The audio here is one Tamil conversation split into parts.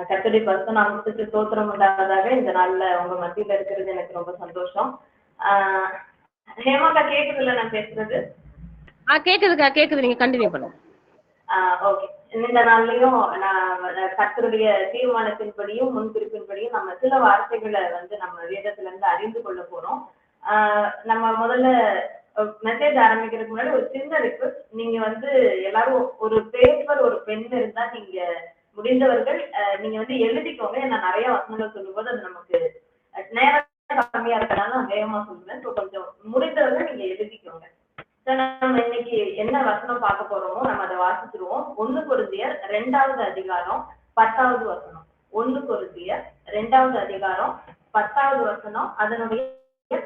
கர்த்தருடைய பரிசுத்த நாமத்துக்கு ஸ்தோத்திரம் உண்டாவதாக. இந்த நாள்ல உங்க மத்தியில இருக்கிறது எனக்கு ரொம்ப சந்தோஷம். ஹேமாக்கா கேக்குதுல்ல நான் பேசுறது? கேக்குதுக்கா, கேக்குது. நீங்க கண்டினியூ பண்ணுங்க. ஓகே. இந்த நாள்லயும் நான் கர்த்தருடைய தீர்மானத்தின்படியும் முன்குறிப்பின்படியும் நம்ம சில வார்த்தைகளை நம்ம வேதத்துல இருந்து அறிந்து கொள்ள போறோம். நம்ம முதல்ல மெசேஜ் ஆரம்பிக்கிறதுக்கு முன்னாடி ஒரு சின்ன ரிக்வெஸ்ட். நீங்க எல்லாரும் ஒரு பேப்பர் ஒரு பென் இருந்தா நீங்க முடிந்தவர்கள் நீங்க எழுதிக்கோங்க. ஏன்னா நிறைய வசனங்கள் சொல்லும்போது அது நமக்கு நேரம் கம்மியா இருக்கனால நான் வேகமா சொல்லுவேன். ஸோ கொஞ்சம் முடிந்தவர்கள் நீங்க எழுதிக்கோங்க. நம்ம இன்னைக்கு என்ன வசனம் பார்க்க போறோமோ நம்ம அதை வாசிச்சிருவோம். 1 கொரிந்தியர் 2வது அதிகாரம் 10வது வசனம். 1 கொரிந்தியர் 2வது அதிகாரம் 10வது வசனம், அதனுடைய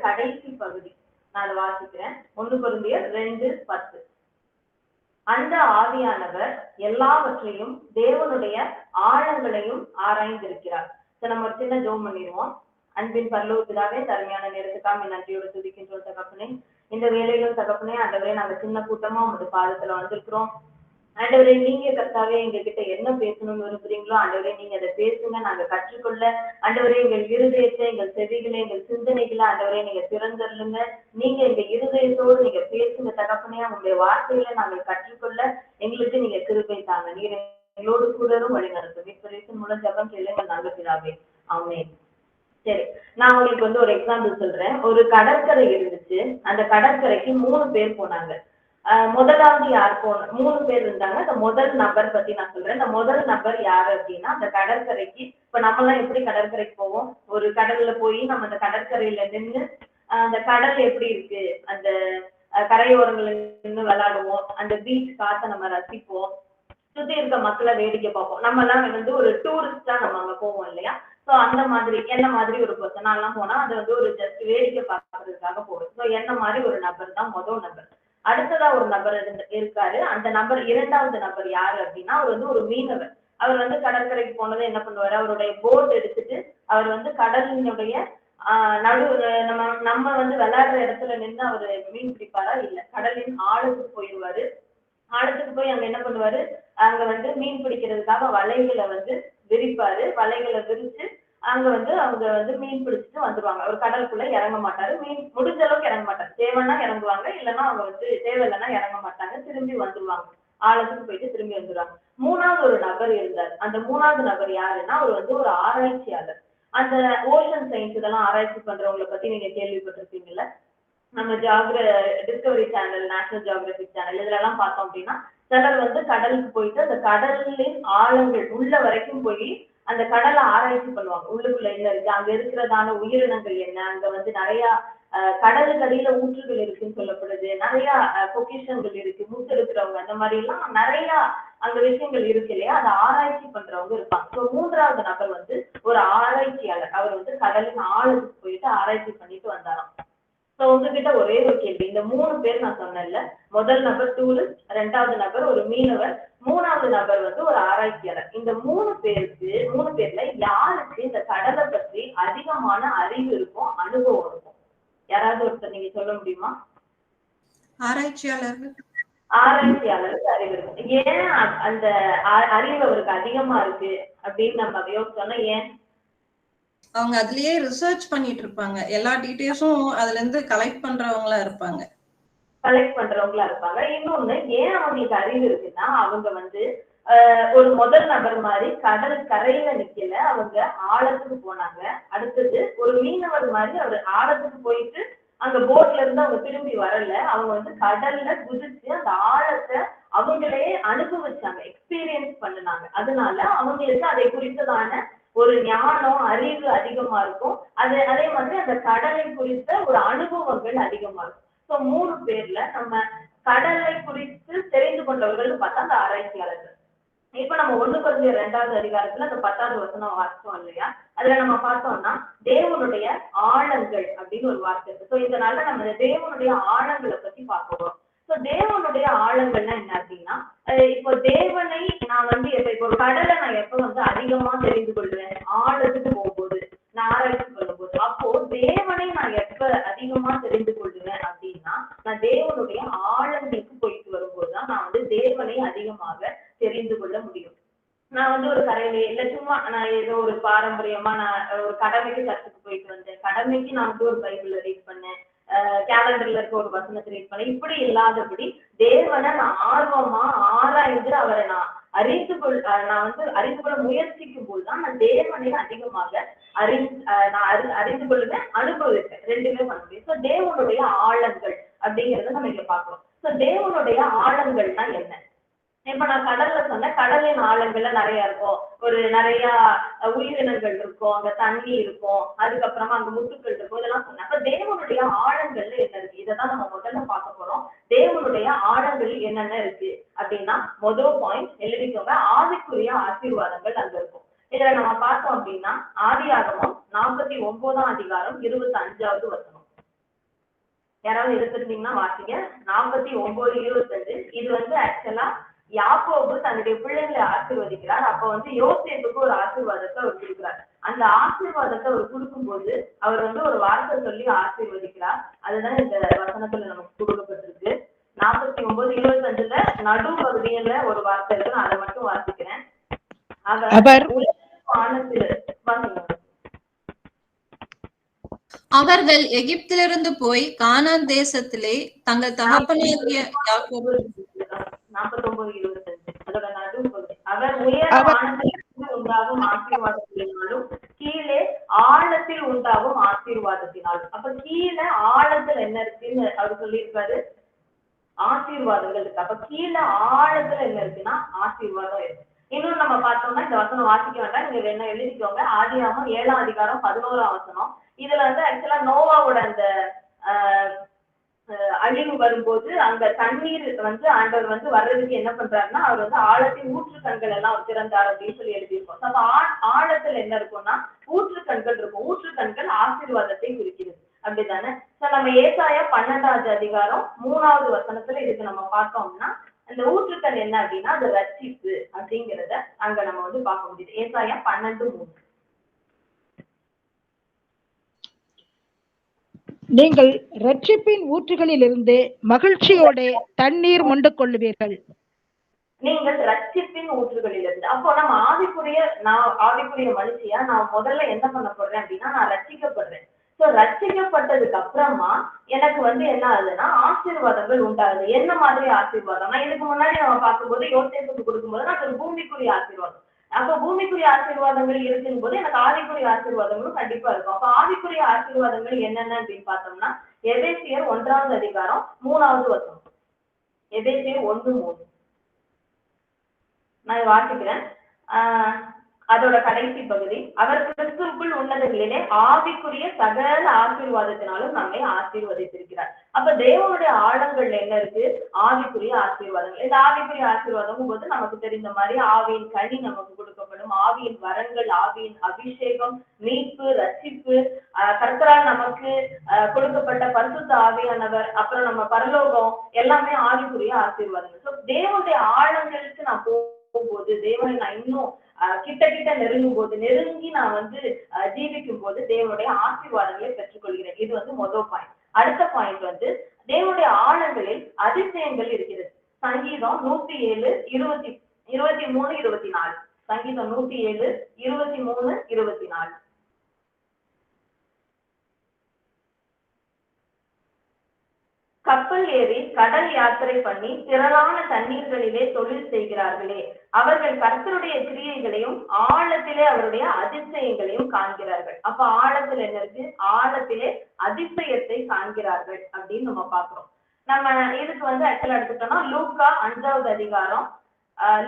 கடைசி பகுதி நான் அதை வாசிக்கிறேன். 1 கொரிந்தியர் 2:10. அந்த ஆவியானவர் எல்லாவற்றையும் தேவனுடைய ஆழங்களையும் ஆராய்ந்திருக்கிறார். நம்ம ஒரு சின்ன ஜெபம் பண்ணிடுவோம். அன்பின் பரலோக பிதாவே, தருமையான நேரத்துக்காக நன்றியோடு துதிக்கின்றோம் தகப்பனே. இந்த வேலையிலும் தகப்பனே ஆண்டவரே, நாங்க சின்ன கூட்டமா உங்க பாதத்துல வந்திருக்கிறோம். ஆண்டவரே, நீங்க கர்த்தாவே எங்க கிட்ட என்ன பேசணும்னு விரும்புறீங்களோ ஆண்டவரே நீங்க அதை பேசுங்க. நாங்க கற்றுக்கொள்ள ஆண்டவரே எங்கள் இருதயத்தை, எங்கள் செவிகளை, எங்கள் சிந்தனைகளை ஆண்டவரே நீங்க திறந்துருங்க. நீங்க எங்க இருதயத்தோடு நீங்க பேசுங்க தகப்பனே. உங்களுடைய வார்த்தைகளை நாங்கள் கற்றுக்கொள்ள எங்களுக்கு நீங்க கிருபை தாங்க. நீங்க எங்களோடு கூடவும் வழி நடத்தும். இப்ப மூலம் ஜெபம் கேளுங்க நல்ல பிதாவே. ஆமென். சரி, நான் உங்களுக்கு ஒரு எக்ஸாம்பிள் சொல்றேன். ஒரு கடற்கரை இருந்துச்சு. அந்த கடற்கரைக்கு 3 பேர் போனாங்க. முதலாவது யார் 3 பேர் இருந்தாங்க. அந்த முதல் நபர் பத்தி நான் சொல்றேன். அந்த முதல் நபர் யாரு அப்படின்னா, அந்த கடற்கரைக்கு இப்ப நம்ம எல்லாம் எப்படி கடற்கரைக்கு போவோம்? ஒரு கடல்ல போய் நம்ம அந்த கடற்கரையில நின்று அந்த கடல் எப்படி இருக்கு, அந்த கரையோரங்கள்ல நின்று விளையாடுவோம். அந்த பீச் காத்த நம்ம ரசிப்போம். சுத்தி இருக்க மக்களை வேடிக்கை பார்ப்போம். நம்ம எல்லாம் ஒரு டூரிஸ்டா நம்ம அங்க போவோம் இல்லையா? சோ அந்த மாதிரி என்ன மாதிரி ஒரு பர்சன் எல்லாம் போனா அது ஒரு ஜஸ்ட் வேடிக்கை பார்க்கறதுக்காக போகும். சோ என்ன மாதிரி ஒரு நபர் தான் முதல் நபர். அடுத்ததா ஒரு நபர் இருக்காரு. அந்த நபர் 2வது நபர் யாரு அப்படின்னா, அவர் ஒரு மீனவர். அவர் கடற்கரைக்கு போனதை என்ன பண்ணுவாரு, அவருடைய போட் எடுத்துட்டு அவர் கடலினுடைய நடு நம்ம விளையாடுற இடத்துல நின்று அவரு மீன் பிடிப்பாரா? இல்ல, கடலின் ஆழத்துக்கு போயிடுவாரு. ஆழத்துக்கு போய் அங்க என்ன பண்ணுவாரு, அங்க மீன் பிடிக்கிறதுக்காக வலைகளை விரிப்பாரு. வலைகளை விரிச்சு அங்க அவங்க மீன் பிடிச்சிட்டு வந்துருவாங்க. அவர் கடலுக்குள்ள இறங்க மாட்டாரு. மீன் முடிஞ்ச அளவுக்கு இறங்க மாட்டாரு. தேவைன்னா இறங்குவாங்க, இல்லைன்னா அவங்க தேவை இல்லைன்னா இறங்க மாட்டாங்க. திரும்பி வந்துருவாங்க. ஆழத்துக்கு போயிட்டு திரும்பி வந்துருவாங்க. 3வது ஒரு நபர் இருந்தார். அந்த 3வது நபர் யாருன்னா, அவர் ஒரு ஆராய்ச்சியாளர். அந்த ஓஷன் சயின்ஸ் இதெல்லாம் ஆராய்ச்சி பண்றவங்களை பத்தி நீங்க கேள்விப்பட்டிருப்பீங்கல்ல. நம்ம Discovery channel, national geographic channel இதுல எல்லாம் பார்த்தோம் அப்படின்னா, சிலர் கடலுக்கு போயிட்டு அந்த கடலின் ஆழங்கள் உள்ள வரைக்கும் போய் அந்த கடலை ஆராய்ச்சி பண்ணுவாங்க. உள்ளுக்குள்ள என்ன இருக்கு, அங்க இருக்கிறதான உயிரினங்கள் என்ன, அங்க நிறைய கடலுக்கு அடியில ஊற்றுகள் இருக்குன்னு சொல்லப்படுது. நிறைய பொக்கிஷங்கள் இருக்கு, முத்து இருக்கிறவங்க, அந்த மாதிரி எல்லாம் நிறைய அங்க விஷயங்கள் இருக்கு இல்லையா? அதை ஆராய்ச்சி பண்றவங்க இருப்பாங்க. ஸோ 3வது நபர் ஒரு ஆராய்ச்சியாளர். அவர் கடலின் ஆழத்துக்கு போயிட்டு ஆராய்ச்சி பண்ணிட்டு வந்தாராம். உங்ககிட்ட ஒரே ஒரு கேள்வி. இந்த 3 பேர் நான் சொன்னேன்ல, முதல் நபர் டூரிஸ்ட், 2வது நபர் ஒரு மீனவர், 3வது நபர் ஒரு ஆராய்ச்சியாளர். இந்த 3 பேர்ல யாருக்கு இந்த கடலை பற்றி அதிகமான அறிவு இருக்கும், அனுபவம் இருக்கும்? யாராவது ஒருத்தர் நீங்க சொல்ல முடியுமா? ஆராய்ச்சியாளருக்கு அறிவு இருக்கும். ஏன் அந்த அறிவு அவருக்கு அதிகமா இருக்கு அப்படின்னு நம்ம யோசிச்சோம்னா ஏன்? அவங்க அதுலயே ரிசர்ச் பண்ணிட்டு இருப்பாங்க. எல்லா டீடைல்ஸும் அதுல இருந்து கலெக்ட் பண்றவங்களா இருப்பாங்க. இன்னொன்னு, ஏன் அவங்களுக்கு அறிவு இருக்குன்னா, அவங்க ஒரு முதல் நபர் மாதிரி கடல் கரையில நிக்கல, அவங்க ஆழத்துக்கு போனாங்க. அடுத்தது ஒரு மீனவர் மாதிரி அவர் ஆழத்துக்கு போயிட்டு அங்க போட்ல இருந்து அவங்க திரும்பி வரல. அவங்க கடல்ல குதிச்சு அந்த ஆழத்தை அவங்களே அனுபவிச்சாங்க, எக்ஸ்பீரியன்ஸ் பண்ணினாங்க. அதனால அவங்களுக்கு அதை குறித்ததான ஒரு ஞானம், அறிவு அதிகமா இருக்கும். அதே மாதிரி அந்த கடலை குறித்த ஒரு அனுபவங்கள் அதிகமா இருக்கும். 3 பேர்ல நம்ம கடலை குறித்து தெரிந்து கொண்டவர்கள் பார்த்தா அந்த ஆராய்ச்சியாளர்கள். இப்ப நம்ம 1 கொரிந்தியர் 2வது அதிகாரத்துல அந்த 10வது வசனம் வாசிச்சோம் இல்லையா? அதுல நம்ம பார்த்தோம்னா தேவனுடைய ஆழங்கள் அப்படின்னு ஒரு வார்த்தை இருக்கு. இந்த நாள்ல நம்ம தேவனுடைய ஆழங்களை பத்தி பார்க்கிறோம். தேவனுடைய ஆழங்கள்னா என்ன அப்படின்னா, இப்போ தேவனை நான் இப்ப ஒரு கடலை நான் எப்ப அதிகமா தெரிந்து கொள்வேன், ஆழத்துக்கு போகும்போது, நான் ஆராய்ச்சி பண்ணும்போது. அப்போ தேவனை நான் எப்ப அதிகமா தெரிந்து கொள்வேன் அப்படின்னா, நான் தேவனுடைய ஆழங்களுக்கு போயிட்டு வரும்போதுதான் நான் தேவனை அதிகமாக தெரிந்து கொள்ள முடியும். நான் வந்து ஒரு கரையிலே இல்ல சும்மா நான் ஏதோ ஒரு பாரம்பரியமா நான் ஒரு கடமைக்கு சர்ச்சுக்கு போயிட்டு வந்தேன், கடமைக்கு நான் வந்து ஒரு பைபிள் ரீட் பண்ணேன், கேலண்டர்ல இருக்க ஒரு வசனத்தை ரீட் பண்ணேன், இப்படி இல்லாதபடி தேவனை நான் ஆர்வமா ஆராய்ந்து அவரை நான் நான் வந்து அறிந்து கொள்ள முயற்சிக்கும் போதுதான் நான் தேவனை அதிகமாக அறிந்து கொள்ளுவேன், அனுபவிப்பேன், ரெண்டுமே பண்ண முடியும். ஸோ தேவனுடைய ஆழங்கள் அப்படிங்கறத நம்ம இங்க பார்க்கிறோம். ஸோ தேவனுடைய ஆழங்கள்னா என்ன? இப்ப நான் கடல்ல சொன்னேன், கடலின் ஆழங்கள்ல நிறைய இருக்கும், ஒரு நிறைய உயிரினங்கள் இருக்கும், அங்க தண்ணி இருக்கும், அதுக்கப்புறமா அங்க முத்துக்கள் இருக்கும், இதெல்லாம் சொன்னேன். அப்ப தேவனுடைய ஆழங்கள்ல என்ன இருக்கு, இதைதான் நம்ம முதல்ல பார்க்க போறோம். தேவனுடைய ஆழங்கள் என்னென்ன இருக்கு அப்படின்னா, முதல் பாயிண்ட் எழுதிக்கோங்க, ஆவிக்குரிய ஆசீர்வாதங்கள் அங்க இருக்கும். இதுல நம்ம பார்த்தோம் அப்படின்னா ஆதியாகமம் 49ஆம் அதிகாரம் 25வது வசனம். யாராவது எடுத்துருந்தீங்கன்னா வாசிங்க. 49:25. இது வந்து ஆக்சுவலா யாக்கோபு தன்னுடைய பிள்ளைகளை ஆசீர்வதிக்கிறார். அப்ப வந்து யோசேப்புக்கு ஒரு ஆசீர்வாதத்தை அவர் கொடுக்கிறார். அந்த ஆசீர்வாதத்தை அவர் கொடுக்கும்போது அவர் வந்து ஒரு வார்த்தை சொல்லி ஆசீர்வதிக்கிறார். அதுதான் இந்த வசனத்துல நமக்கு கொடுக்கப்பட்டிருக்கு. 49:25ல நடு பகுதியில ஒரு வார்த்தை இருக்கு, நான் அதை மட்டும் வாசிக்கிறேன். அவர் அவர்கள் எகிப்திலிருந்து போய் கானான் தேசத்திலே தங்கள் தகப்பனாகிய யாக்கோபு 49:25 அதோட நடுப்பகுதி. அவர் உயர வானத்தில் உண்டாகும் ஆசீர்வாதத்தினாலும் கீழே ஆழத்தில் உண்டாகும் ஆசீர்வாதத்தினாலும். அப்ப கீழே ஆழத்துல என்ன இருக்குன்னு அவர் சொல்லியிருக்காரு, ஆசீர்வாதங்கள் இருக்கு. அப்ப கீழே ஆழத்துல என்ன இருக்குன்னா ஆசீர்வாதம் இருக்கு. இன்னும் நம்ம பார்த்தோம்னா இந்த வசனம் வாசிக்க வேண்டாம், நீங்க என்ன எழுதிக்கோங்க. ஆதியாகமம் 7ஆம் அதிகாரம் 11ஆம் வசனம். இதுல வந்து ஆக்சுவலா நோவாவோட அந்த அழிவு வரும்போது அங்க தண்ணீர் வந்து ஆண்டவர் வந்து வர்றதுக்கு என்ன பண்றாருன்னா, அவர் வந்து ஆழத்தின் ஊற்று கண்கள் எல்லாம் திறந்தார் அப்படின்னு சொல்லி எழுதியிருக்கோம். அப்ப ஆழத்துல என்ன இருக்கும்னா ஊற்று கண்கள் இருக்கும். ஊற்று கண்கள் ஆசீர்வாதத்தை குறிக்கிறது, அப்படித்தானே? நம்ம ஏசாயா 12ஆவது அதிகாரம் 3வது வசனத்துல இதுக்கு நம்ம பார்த்தோம்னா அந்த ஊற்றுக்கண் என்ன அப்படின்னா அது ரட்சிப்பு அப்படிங்கிறத அங்க நம்ம வந்து பார்க்க முடியுது. ஏசாயா 12:3. நீங்கள் ரட்சிப்பின் ஊற்றுகளிலிருந்து மகிழ்ச்சியோட தண்ணீர் மொண்டு கொள்ளுவீர்கள். நீங்கள் ரட்சிப்பின் ஊற்றுகளிலிருந்து. அப்போ நம்ம ஆவிக்குரிய மனுஷியா நான் முதல்ல என்ன பண்ண போடுறேன் அப்படின்னா நான் ரட்சிக்கப்படுறேன். ஸோ ரட்சிக்கப்பட்டதுக்கு அப்புறமா எனக்கு வந்து என்ன ஆகுதுன்னா ஆசீர்வாதங்கள் உண்டாகுது. என்ன மாதிரி ஆசீர்வாதம்னா இதுக்கு முன்னாடி நம்ம பார்க்கும்போது யோசேப்புக்கு கொடுக்கும்போது நான் ஒரு பூமிக்குரிய ஆசீர்வாதம். அப்ப பூமிக்குரிய ஆசீர்வாதங்கள் இருக்கும் போது எனக்கு ஆவிக்குரிய ஆசீர்வாதங்களும் கண்டிப்பா இருக்கும். அப்ப ஆவிக்குரிய ஆசீர்வாதங்கள் என்னென்ன அப்படின்னு பார்த்தோம்னா எபேசியர் 1ஆவது அதிகாரம் 3வது வசனம். எபேசியர் 1:3 நான் வாசிக்கிறேன். அதோட கடைசி பகுதி, அவர் கிறிஸ்துவுக்குள் உன்னதங்களிலே ஆவிக்குரிய சகல ஆசீர்வாதத்தினாலும் நம்மை ஆசீர்வதித்திருக்கிறார். அப்ப தேவனுடைய ஆழங்கள்ல என்ன இருக்கு? ஆவிக்குரிய ஆசீர்வாதங்கள். இந்த ஆவிக்குரிய ஆசீர்வாதம் போது நமக்கு தெரிந்த மாதிரி ஆவியின் கனி நமக்கு கொடுக்கப்படும், ஆவியின் வரங்கள், ஆவியின் அபிஷேகம், மீட்பு, ரட்சிப்பு, கர்த்தரால் நமக்கு கொடுக்கப்பட்ட பரிசுத்த ஆவியானவர், அப்புறம் நம்ம பரலோகம், எல்லாமே ஆவிக்குரிய ஆசீர்வாதங்கள். ஸோ தேவனுடைய ஆழங்களுக்கு நான் போகும்போது, தேவனை நான் இன்னும் கிட்ட நெருங்கி நான் வந்து ஜீவிக்கும் போது தேவனுடைய ஆசீர்வாதங்களை பெற்றுக்கொள்கிறேன். இது வந்து முதல் பாயிண்ட். அடுத்த பாயிண்ட் வந்து தேவனுடைய ஆழங்களில் அதிசயங்கள் இருக்கிறது. சங்கீதம் 107:23-24. சங்கீதம் 107:23-24. கப்பல் ஏறி கடல் யாத்திரை பண்ணி திரளான தண்ணீர்களிலே தொழில் செய்கிறார்களே, அவர்கள் கர்த்தருடைய கிரியைகளையும் ஆழத்திலே அவருடைய அதிசயங்களையும் காண்கிறார்கள். அப்ப ஆழத்துல என்ன இருக்கு? ஆழத்திலே அதிசயத்தை காண்கிறார்கள் அப்படின்னு நம்ம பாக்குறோம். நம்ம இதுக்கு வந்து ஆக்சுவலா எடுத்துட்டோம்னா லூக்கா 5வது அதிகாரம்,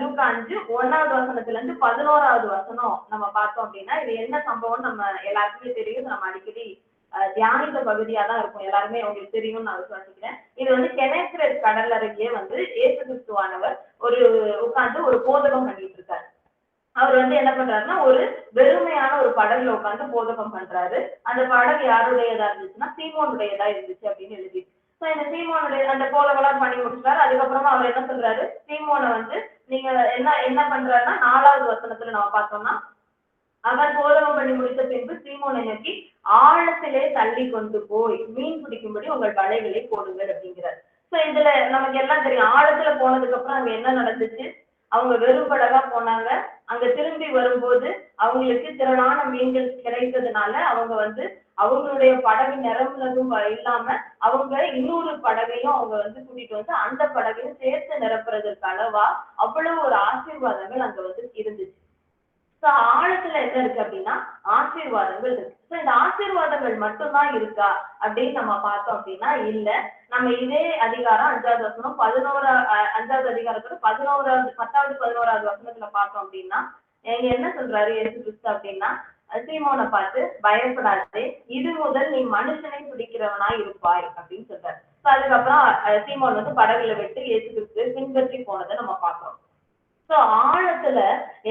லூக்கா 5:1வது வசனத்துல இருந்து 11வது வசனம் நம்ம பார்த்தோம் அப்படின்னா இது என்ன சம்பவம் நம்ம எல்லாருக்குமே தெரியும். நம்ம அடிக்கடி தியானித்த பகுதியா தான் இருக்கும், எல்லாருமே உங்களுக்கு தெரியும்னு நான் விசுவாசிக்கிறேன். இது வந்து கெனேசரேத் கடல் அருகே வந்து இயேசு கிறிஸ்துவானவர் உட்கார்ந்து ஒரு போதகம் பண்ணிட்டு இருக்காரு. அவர் வந்து என்ன பண்றாருன்னா ஒரு வெறுமையான ஒரு படகுல உட்கார்ந்து போதகம் பண்றாரு. அந்த படகு யாருடையதா இருந்துச்சுன்னா சீமோனுடையதா இருந்துச்சு அப்படின்னு எழுதி. ஸோ இந்த சீமோனுடைய அந்த போதகெல்லாம் பண்ணி முடிச்சுட்டாரு. அதுக்கப்புறமா அவர் என்ன சொல்றாரு, சீமோனை வந்து நீங்க என்ன பண்றாருன்னா 4வது வசனத்துல நம்ம பார்த்தோம்னா அவர் போதகம் பண்ணி முடித்த பின்பு சீமோனை நோக்கி ஆழத்திலே தள்ளி கொண்டு போய் மீன் பிடிக்கும்படி உங்கள் வலைகளை போடுங்கள் அப்படிங்கிறார். சோ இதுல நமக்கு எல்லாம் தெரியும், ஆழத்துல போனதுக்கு அப்புறம் அங்க என்ன நடந்துச்சு? அவங்க வெறும் படகா போனாங்க. அங்க திரும்பி வரும்போது அவங்களுக்கு திரளான மீன்கள் கிடைத்ததுனால அவங்க வந்து அவங்களுடைய படகு நிரம்புனதும் இல்லாம அவங்க இன்னொரு படகையும் அவங்க வந்து கூட்டிட்டு வந்து அந்த படகையும் சேர்த்து நிரப்புறதுக்கு அளவா அவ்வளவு ஒரு ஆசீர்வாதங்கள் அங்க வந்து இருந்துச்சு. சோ ஆழத்துல என்ன இருக்கு அப்படின்னா ஆசீர்வாதங்கள் இருக்கு. சோ இந்த ஆசீர்வாதங்கள் மட்டும்தான் இருக்கா அப்படின்னு நம்ம பார்த்தோம் அப்படின்னா இல்ல. நம்ம இதே அதிகாரம் 5வது வசனம் 5வது அதிகாரத்தோட 10வது 11வது வசனத்துல பார்த்தோம் அப்படின்னா எங்க என்ன சொல்றாரு இயேசு கிறிஸ்து அப்படின்னா சீமோனை பார்த்து பயப்படாதே, இது முதல் நீ மனுஷனை பிடிக்கிறவனாய் இருப்பாய் அப்படின்னு சொல்றாரு. அதுக்கப்புறம் சீமோன் வந்து படகுல விட்டு இயேசு கிறிஸ்து பின்பற்றி போனதை நம்ம பார்க்கிறோம். சோ ஆழத்துல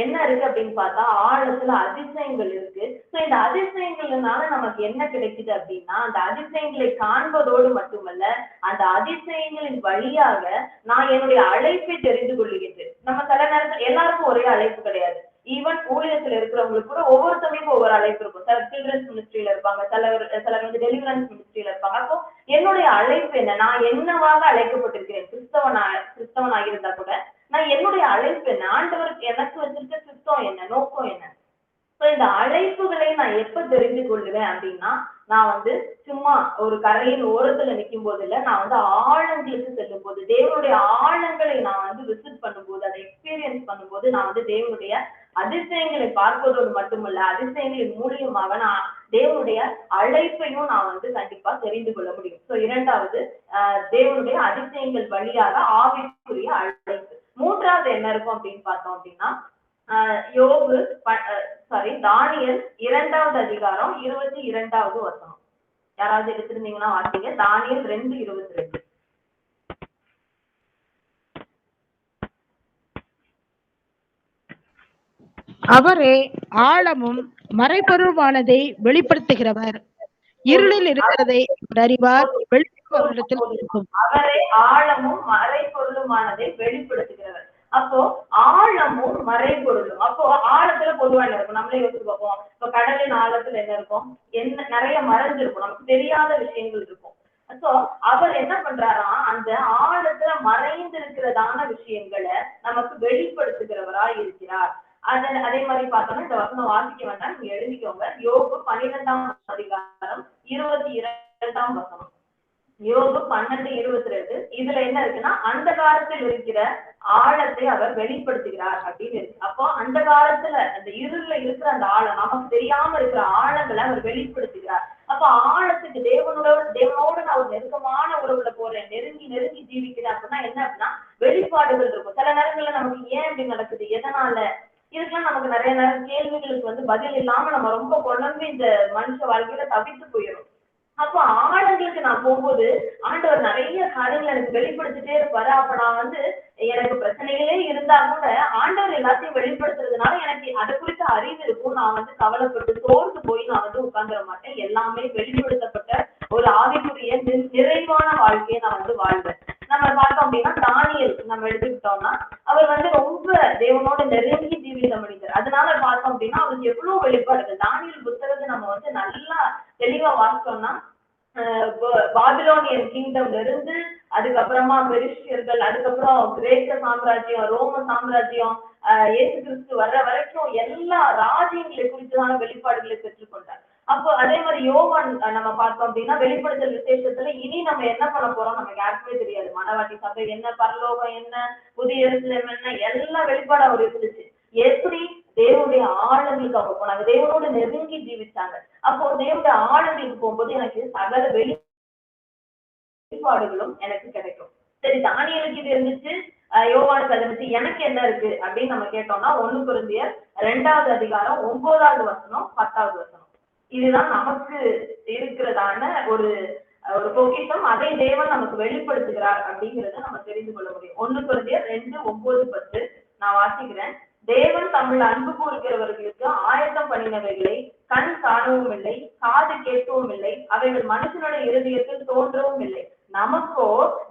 என்ன இருக்கு அப்படின்னு பார்த்தா ஆழத்துல அதிசயங்கள் இருக்கு. சோ இந்த அதிசயங்கள்னால நமக்கு என்ன கிடைக்குது அப்படின்னா அந்த அதிசயங்களை காண்பதோடு மட்டுமல்ல அந்த அதிசயங்களின் வழியாக நான் என்னுடைய அழைப்பை தெரிந்து கொள்ளுகின்றேன். நம்ம சில நேரத்தில் எல்லாருக்கும் ஒரே அழைப்பு கிடையாது. ஈவன் ஊழியத்துல இருக்கிறவங்களுக்கு கூட ஒவ்வொருத்தவங்களுக்கும் ஒவ்வொரு அழைப்பு இருக்கும். சிலர் சில்ட்ரன்ஸ் மினிஸ்ட்ரியில இருப்பாங்க, சிலர் வந்து டெலிவரன்ஸ் மினிஸ்ட்ரியில இருப்பாங்க. அப்போ என்னுடைய அழைப்பு என்ன, நான் என்னவாக அழைக்கப்பட்டிருக்கிறேன், கிறிஸ்தவனா இருந்தா கூட நான் என்னுடைய அழைப்பு என்ன, ஆண்டவருக்கு எனக்கு வச்சிருக்க சித்தம் என்ன, நோக்கம் என்ன. இந்த அழைப்புகளை நான் எப்ப தெரிந்து கொள்ளுவேன் அப்படின்னா நான் வந்து சும்மா ஒரு கரையின் ஓரத்துல நிற்கும் போது இல்ல, நான் வந்து ஆழங்களுக்கு செல்லும் போது தேவனுடைய ஆழங்களை நான் வந்து விசிட் பண்ணும்போது அதை எக்ஸ்பீரியன்ஸ் பண்ணும்போது நான் வந்து தேவனுடைய அதிசயங்களை பார்ப்பதோடு மட்டுமல்ல அதிசயங்களின் மூலியமாக நான் தேவனுடைய அழைப்பையும் நான் வந்து கண்டிப்பா தெரிந்து கொள்ள முடியும். சோ இரண்டாவது தேவனுடைய அதிசயங்கள் வழியாக ஆவிக்குரிய அழைப்பு. மூன்றாவது என்ன இருக்கும் அப்படின்னு பார்த்தோம் அப்படின்னா தானியேல் 2வது அதிகாரம் 22வது வசனம். யாராவது எடுத்திருந்தீங்கன்னா வாசிங்க. தானியேல் 2:22. அவரே ஆழமும் மறைபொருளுமானதை வெளிப்படுத்துகிறவர், இருளில் இருக்கிறதை அறிவார், வெளிப்படுவரிடத்தில் இருக்கும். அவரே ஆழமும் மறைபொருளுமானதை வெளிப்படுத்துகிறவர். அப்போ ஆழமும் மறைபொருளும். அப்போ ஆழத்துல பொதுவா என்ன இருக்கும் நம்மளே யோசிச்சு பார்ப்போம். இப்ப கடலின் ஆழத்துல என்ன இருக்கும், என்ன நிறைய மறைஞ்சிருக்கும், நமக்கு தெரியாத விஷயங்கள் இருக்கும். சோ அவர் என்ன பண்றாராம், அந்த ஆழத்துல மறைந்திருக்கிறதான விஷயங்களை நமக்கு வெளிப்படுத்துகிறவரா இருக்கிறார். அதே மாதிரி பார்த்தோம்னா இந்த வசனம் வாசிக்க வேண்டாம், நீங்க எழுதிக்கோங்க. யோபு 12ஆம் அதிகாரம் 22ஆம் வசனம். யோபு 12:22. இதுல என்ன இருக்குன்னா அந்த காலத்தில் இருக்கிற ஆழத்தை அவர் வெளிப்படுத்துகிறார் அப்படின்னு இருக்கு. அப்போ அந்த காலத்துல அந்த இருள்ல இருக்கிற அந்த ஆழம், நமக்கு தெரியாம இருக்கிற ஆழங்களை அவர் வெளிப்படுத்துகிறார். அப்ப ஆழத்துக்கு தேவனோடு நான் ஒரு நெருக்கமான உறவுல போறேன், நெருங்கி ஜீவிக்கிறேன் அப்படின்னா என்ன அப்படின்னா வெளிப்பாடுகள் இருக்கும். சில நேரங்கள்ல நமக்கு ஏன் இப்படி நடக்குது, எதனால, இதுக்கெல்லாம் நமக்கு நிறைய நேரம் கேள்விகளுக்கு வந்து பதில் இல்லாம நம்ம ரொம்ப குழம்பு இந்த மனுஷ வாழ்க்கையில தவித்து போயிடும். அப்போ ஆழங்களுக்கு நான் போகும்போது ஆண்டவர் நிறைய காரியங்கள் எனக்கு வெளிப்படுத்திட்டே இருப்பாரு. அப்ப நான் வந்து எனக்கு பிரச்சனைகளே இருந்தா கூட ஆண்டவர் எல்லாத்தையும் வெளிப்படுத்துறதுனால எனக்கு அதை குறித்த அறிவு இருக்கும். நான் வந்து கவலைப்பட்டு சோர்ந்து போய் நான் வந்து உட்கார்ந்துட மாட்டேன். எல்லாமே வெளிப்படுத்தப்பட்ட ஒரு ஆவிக்குரிய நிறைவான வாழ்க்கையை நான் வந்து வாழ்வேன். நம்ம பார்த்தோம் அப்படின்னா தானியேல் நம்ம எடுத்துக்கிட்டோம்னா அவர் வந்து ரொம்ப தேவனோட நெருங்கி ஜீவித்த மனிதர். அதனால பார்த்தோம் அப்படின்னா அவருக்கு எவ்வளவு வெளிப்பாடுகள். தானியேல் புத்தகத்தை நம்ம வந்து நல்லா தெளிவா வாசிச்சோம்னா பாபிலோனியன் கிங்டம்ல இருந்து அதுக்கப்புறமா பெரிஷியர்கள், அதுக்கப்புறம் கிரேக்க சாம்ராஜ்யம், ரோம சாம்ராஜ்யம், இயேசு கிறிஸ்து வர்ற வரைக்கும் எல்லா ராஜ்யங்களை குறித்துதான வெளிப்பாடுகளை பெற்றுக்கொண்டார். அப்போ அதே மாதிரி யோவான் நம்ம பார்த்தோம் அப்படின்னா வெளிப்படுத்தல் விசேஷத்துல இனி நம்ம என்ன பண்ண போறோம் நமக்கு யாருக்குமே தெரியாது. மணவாட்டி சபை என்ன, பரலோகம் என்ன, புதிய எருசலேம் என்ன, எல்லா வெளிப்பாடு அவர் இருந்துச்சு. எப்படி தேவனுடைய ஆழங்களுக்கு அவங்க போனாங்க, தேவனோடு நெருங்கி ஜீவிச்சாங்க. அப்போ தேவனுடைய ஆழங்களுக்கு போகும்போது எனக்கு சகல வெளிப்பாடுகளும் எனக்கு கிடைக்கும். சரி, தானியேலுக்கு இது இருந்துச்சு, யோவானுக்கு அது இருந்துச்சு, எனக்கு என்ன இருக்கு அப்படின்னு நம்ம கேட்டோம்னா 1 கொரிந்தியர் 2வது அதிகாரம் 9வது வசனம் 10வது வசனம். இதுதான் நமக்கு இருக்கிறதான ஒரு பொக்கிஷம். அதை தேவன் நமக்கு வெளிப்படுத்துகிறார் அப்படிங்கிறத நம்ம தெரிந்து கொள்ள முடியும். 1 கொரிந்தியர் 2:9-10 நான் வாசிக்கிறேன். தேவன் தமிழ் அன்பு கூறுகிறவர்களுக்கு ஆயத்தம் பண்ணினவைகளை கண் காணவும் இல்லை, காது கேட்கவும் இல்லை, அவைகள் மனுஷனுடைய இருதயத்தில் தோன்றவும் இல்லை. நமக்கோ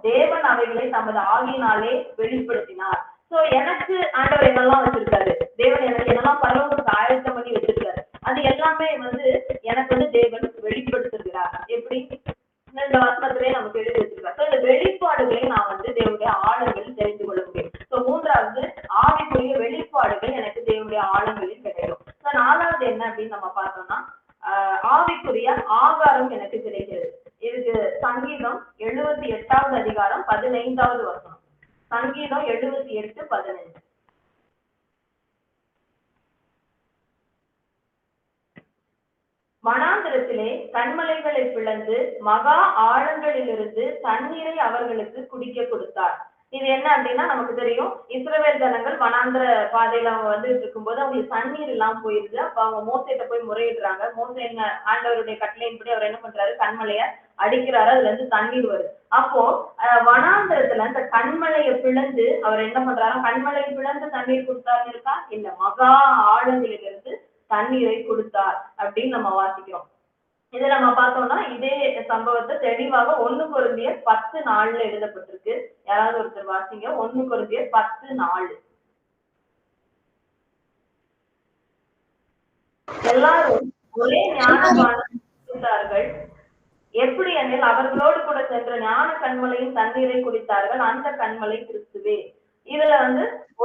தேவன் அவைகளை தமது ஆவியினாலே வெளிப்படுத்தினார். சோ எனக்கு ஆண்டவர் என்னெல்லாம் வச்சிருக்காரு, தேவன் எனக்கு என்னெல்லாம் பரலோகத்துக்கு ஆயத்தம் பண்ணி வச்சிருக்காரு, அது எல்லாமே வந்து எனக்கு வந்து தேவன் வெளிப்படுத்துகிறார். எப்படி இந்த வசனத்திலே நமக்கு எழுதி வச்சிருக்காரு. இந்த வெளிப்பாடுகளை நான் வந்து தேவனுடைய ஆழங்களில் தெரிந்து கொள்ள முடியும். மூன்றாவது ஆவி வெளிப்பாடுகள் எனக்கு தேவனுடைய ஆழங்களில் கிடைக்கும். நாலாவது என்ன அப்படின்னு நம்ம பார்த்தோம்னா ஆவிக்குரிய ஆகாரம் எனக்கு கிடைக்கிறது. இதுக்கு சங்கீதம் 78வது அதிகாரம் 15வது வசனம். சங்கீதம் 78:15. வனாந்திரத்திலே கன்மலைகளை பிளந்து மகா ஆழங்களிலிருந்து தண்ணீரை அவர்களுக்கு குடிக்க கொடுத்தார். இது என்ன அப்படின்னா நமக்கு தெரியும், இஸ்ரவேல் ஜனங்கள் வனாந்திர பாதையில அவங்க வந்துட்டு இருக்கும்போது அவங்களுக்கு தண்ணீர் எல்லாம் போயிருது. அப்ப அவங்க மோசேட்ட போய் முறையிடுறாங்க. மோசே என்ன ஆண்டவருடைய கட்டளையின்படி அவர் என்ன பண்றாரு, கண்மலைய அடிக்கிறாரு, அதுல இருந்து தண்ணீர் வருது. அப்போ வனாந்திரத்துல அந்த கண்மலையை பிளந்து அவர் என்ன பண்றாரு, கண்மலையை பிளந்து தண்ணீர் கொடுத்தாருன்னு இருக்கா இல்ல, மகா ஆழங்களிலிருந்து தண்ணீரை கொடுத்தார் அப்படின்னு நம்ம வாசிக்கிறோம். இதை நம்ம பார்த்தோம்னா இதே சம்பவத்தை தெளிவாக 1 கொரிந்தியர் 10:4 எழுதப்பட்டிருக்கு. யாராவது ஒருத்தர் வாசிங்க. 1 கொரிந்தியர் 10:4. எல்லாரும் ஒரே ஞானபானம் எப்படி எனில் அவர்களோடு கூட சென்ற ஞான கண்மலையின் தண்ணீரை குடித்தார்கள், அந்த கண்மலை கிறிஸ்துவே. இதுல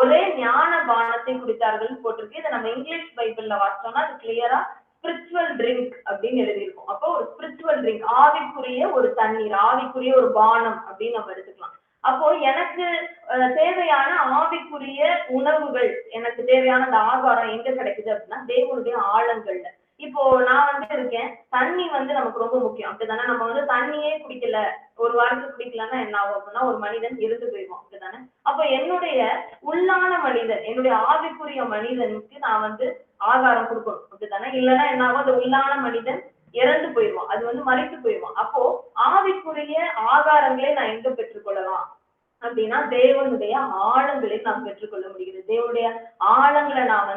ஒரே ஞான பானத்தை குடித்தார்கள் போட்டிருக்கு. இதை நம்ம இங்கிலீஷ் பைபிள்ல வாசிச்சோம்னா அது கிளியரா ஸ்பிரிச்சுவல் ட்ரிங்க் அப்படின்னு எழுதியிருக்கும். அப்போ ஒரு ஸ்பிரிச்சுவல் ட்ரிங்க், ஆவிக்குரிய ஒரு தண்ணீர், ஆவிக்குரிய ஒரு பானம் அப்படின்னு நம்ம எடுத்துக்கலாம். அப்போ எனக்கு தேவையான ஆவிக்குரிய உணவுகள், எனக்கு தேவையான அந்த ஆகாரம் எங்க கிடைக்குது அப்படின்னா தேவனுடைய ஆழங்கள்ல. இப்போ நான் இருக்கேன், தண்ணி நமக்கு ரொம்ப முக்கியம் அப்படித்தானே. நம்ம தண்ணியே குடிக்கல, ஒரு வாரத்துக்கு குடிக்கலன்னா என்ன ஆகும் அப்படின்னா ஒரு மனிதன் இருந்து போயிடுவோம் அப்படித்தானே. அப்ப என்னுடைய உள்ளான மனிதன், என்னுடைய ஆவிக்குரிய மனிதனுக்கு நான் ஆகாரம் கொடுக்கணும் அப்படித்தானே. இல்லைன்னா என்ன ஆகும், அந்த உள்ளான மனிதன் இறந்து போயிடுவான், அது மறைத்து போயிடுவான். அப்போ ஆவிக்குரிய ஆகாரங்களே நான் எங்க பெற்றுக்கொள்ளலாம் அப்படின்னா தேவனுடைய ஆழங்களை நாம் பெற்றுக்கொள்ள முடிகிறது. தேவனுடைய ஆழங்களை நான்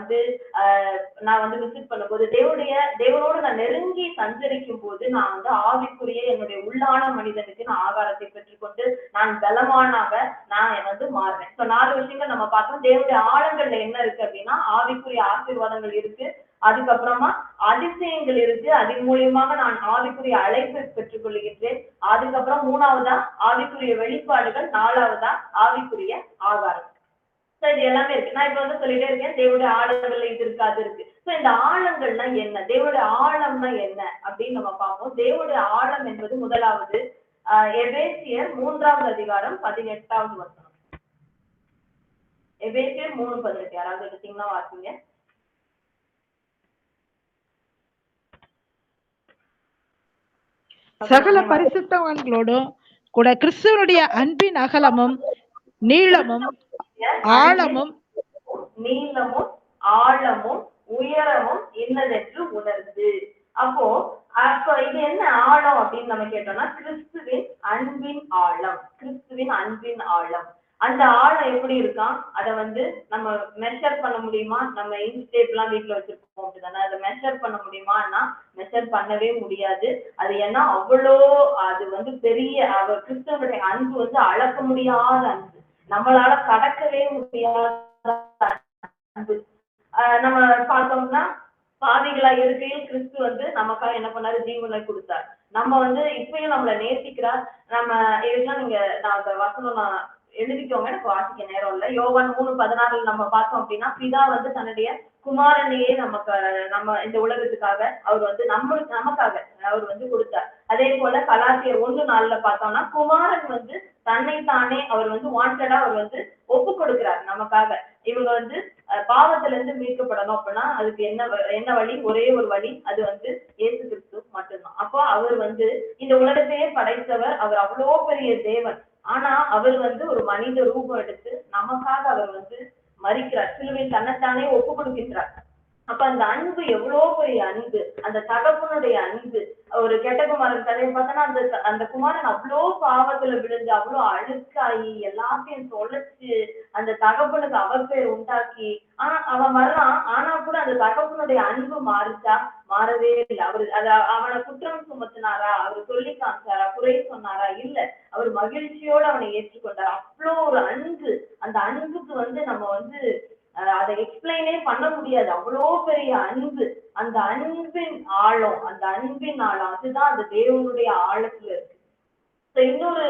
விசிட் பண்ணும்போது, தேவனோடு நான் நெருங்கி சஞ்சரிக்கும் போது நான் ஆவிக்குரிய என்னுடைய உள்ளான மனிதனுக்கு நான் ஆகாரத்தை பெற்றுக்கொண்டு நான் பலமானாக நான் மாறுறேன். 4 விஷயங்கள் நம்ம பார்த்தோம். தேவனுடைய ஆழங்கள்ல என்ன இருக்கு அப்படின்னா ஆவிக்குரிய ஆசீர்வாதங்கள் இருக்கு, அதுக்கப்புறமா அதிசயங்கள் இருக்கு, அதன் மூலியமாக நான் ஆவிக்குரிய அழைப்பை பெற்றுக் கொள்கின்றேன். அதுக்கப்புறம் 3வதா ஆவிக்குரிய வெளிப்பாடுகள், 4வதா ஆவிக்குரிய ஆகாரம். இது எல்லாமே இருக்கு. நான் இப்ப சொல்லிட்டே இருக்கேன், தேவனுடைய ஆழங்கள்ல இது இருக்கு அது இருக்கு. இந்த ஆழங்கள்னா என்ன, தேவனுடைய ஆழம்னா என்ன அப்படின்னு நம்ம பார்ப்போம். தேவனுடைய ஆழம் என்பது முதலாவது எபேசியர் 3வது அதிகாரம் 18வது வசனம். எபேசியர் 3:18 யாராவது எடுத்தீங்கன்னா வாசிங்க. சகல பரிசுத்தவான்களோடும் கூட கிறிஸ்துவனுடைய அன்பின் அகலமும் நீளமும் ஆழமும் உயரமும் என்னதென்று உணர்ந்து. அப்போ இது என்ன ஆழம் அப்படின்னு நம்ம கேட்டோம்னா கிறிஸ்துவின் அன்பின் ஆழம். கிறிஸ்துவின் அன்பின் ஆழம். அந்த ஆழம் எப்படி இருக்கான், அதை நம்ம மெஷர் பண்ண முடியுமா? நம்ம இன்ஸ்டேப் எல்லாம் வீட்டுல வச்சிருக்கோம் அப்படிதானே, அதை மெஷர் பண்ண முடியுமான்னா மெஷர் பண்ணவே முடியாது. அது ஏன்னா அவ்வளோ அது பெரிய அவர் கிறிஸ்தவனுடைய அன்பு அளக்க முடியாத அன்பு, நம்மளால கடக்கவே முடியாத அன்பு. நம்ம பார்த்தோம்னா பாவிகளா இருக்கையில் கிறிஸ்து நமக்காக என்ன பண்ணாரு, ஜீவனை கொடுத்தார். நம்ம இப்பயும் நம்மளை நேசிக்கிறார். நம்ம இதெல்லாம் நான் அந்த வசனம் நான் எழுதிக்கோங்க, எனக்கு வாசிக்க நேரம் இல்லை. யோவான் 3:16 நம்ம பார்த்தோம் அப்படின்னா பிதா தன்னுடைய குமாரனையே நம்ம இந்த உலகத்துக்காக அவர் நமக்காக அவர் கொடுத்தார். அதே போல கலாத்தியர் 1:4 பார்த்தோம்னா குமாரன் தன்னைத்தானே அவர் வாண்டடா அவர் ஒப்பு கொடுக்கிறார் நமக்காக. இவங்க பாவத்துல இருந்து மீட்கப்படணும் அப்படின்னா அதுக்கு என்ன வழி, ஒரே ஒரு வழி, அது இயேசு கிறிஸ்து மட்டும்தான். அப்போ அவர் இந்த உலகத்தையே படைத்தவர், அவர் அவ்வளோ பெரிய தேவன். ஆனா அவர் ஒரு மனித ரூபம் எடுத்து நமக்காக அவர் மரிக்கிறார், சிலுவையில் தன்னைத்தானே ஒப்பு கொடுக்கின்றார். அப்ப அந்த அன்பு எவ்வளோ பெரிய அன்பு, அந்த தகப்பனுடைய அன்பு. ஒரு கெட்ட குமாரன் கதையை பார்த்தோன்னா அந்த குமாரன் அவ்வளோ பாவத்துல விழுந்து அவ்வளோ அழுக்காயி எல்லாத்தையும் தொலைச்சு அந்த தகப்பனுக்கு அவப்பேர் உண்டாக்கி அவன் வர்றான். ஆனா கூட அந்த தகப்பனுடைய அன்பு மாறிச்சா? மாறவே இல்லை. அவனை குற்றம் சுமத்தினாரா, அவர் சொல்லி காமிச்சாரா, குறை சொன்னாரா? இல்ல, அவர் மகிழ்ச்சியோடு அவனை ஏற்றுக்கொண்டார். அவ்வளோ ஒரு அன்பு. அந்த அன்புக்கு நம்ம அதை எக்ஸ்பிளைனே பண்ண முடியாது, அவ்வளோ பெரிய அன்பு. அந்த அன்பின் ஆழம், அதுதான் அந்த தேவனுடைய ஆழத்துல இருக்கு. இன்னொரு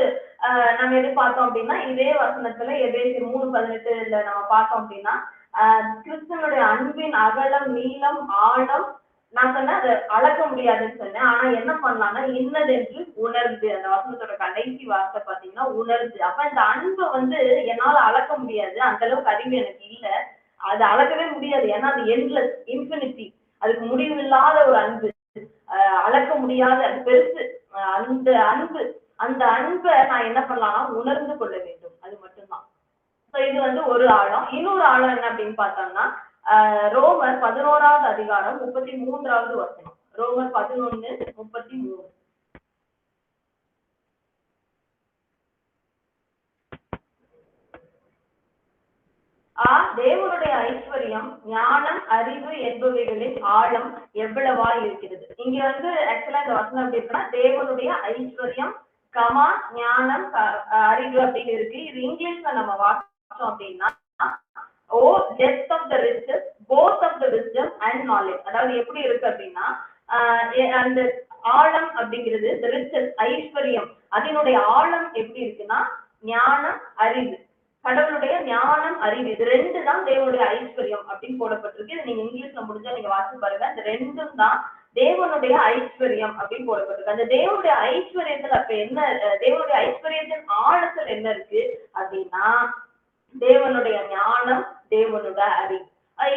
நம்ம எது பார்த்தோம் அப்படின்னா இதே வசனத்துல எபேசியர் 3:18 நம்ம பார்த்தோம் அப்படின்னா கிறிஸ்தனுடைய அன்பின் அகலம், நீளம், ஆழம், நான் சொன்னேன் அதை அளக்க முடியாதுன்னு சொன்னேன். ஆனா என்ன பண்ணலாம்னா இன்னதென்று உணர்ந்து, அந்த வசனத்தோட கடைசி வார்த்தை பாத்தீங்கன்னா உணர்ந்து. அப்ப இந்த அன்பை வந்து என்னால அளக்க முடியாது, அந்த அளவுக்கு அறிவு எனக்கு இல்லை, அது அளக்கவே முடியாது. ஏன்னா அது எண்ட்லெஸ், இன்ஃபினிட்டி, அதுக்கு முடிவில்லாத ஒரு அன்பு, அளக்க முடியாத, அது பெருசு. அந்த அன்பு, அந்த அன்பை நான் என்ன பண்ணலாம்னா உணர்ந்து கொள்ள வேண்டும், அது மட்டும்தான். இது வந்து ஒரு ஆழம். இன்னொரு ஆழம் என்ன அப்படின்னு பார்த்தோம்னா ரோமர் 11வது அதிகாரம் 33வது வசனம். ரோமர் 11:33. தேவனுடைய ஐஸ்வர்யம், ஞானம், அறிவு என்பவைகளின் ஆழம் எவ்வளவா இருக்கிறது. இங்க வந்து ஆக்சுவலா இந்த வசனம் எப்படி இருக்குன்னா, தேவனுடைய ஐஸ்வர்யம், ஞானம், அறிவு அப்படின்னு இருக்கு. இது இங்கிலீஷ்ல நம்ம வாசிச்சோம் அப்படின்னா depth of the riches, both of the wisdom and knowledge. அதாவது எப்படி இருக்கு அப்படின்னா அந்த ஆழம் அப்படிங்கிறது riches, ஐஸ்வர்யம், அதனுடைய ஆழம் எப்படி இருக்குன்னா ஞானம், அறிவு, கடவுளுடைய ஞானம், அறிவு, இது ரெண்டு தான் தேவனுடைய ஐஸ்வர்யம் அப்படின்னு போடப்பட்டிருக்கு. இது நீங்க இங்கிலீஷ்ல முடிஞ்சா நீங்க வாசிச்சு பாருங்க. இந்த ரெண்டும் தான் தேவனுடைய ஐஸ்வர்யம் அப்படின்னு போடப்பட்டிருக்கு. அந்த தேவனுடைய ஐஸ்வர்யத்துல அப்ப என்ன, தேவனுடைய ஐஸ்வர்யத்தின் ஆழத்தில் என்ன இருக்கு அப்படின்னா தேவனுடைய ஞானம், தேவனுடைய அறிவு.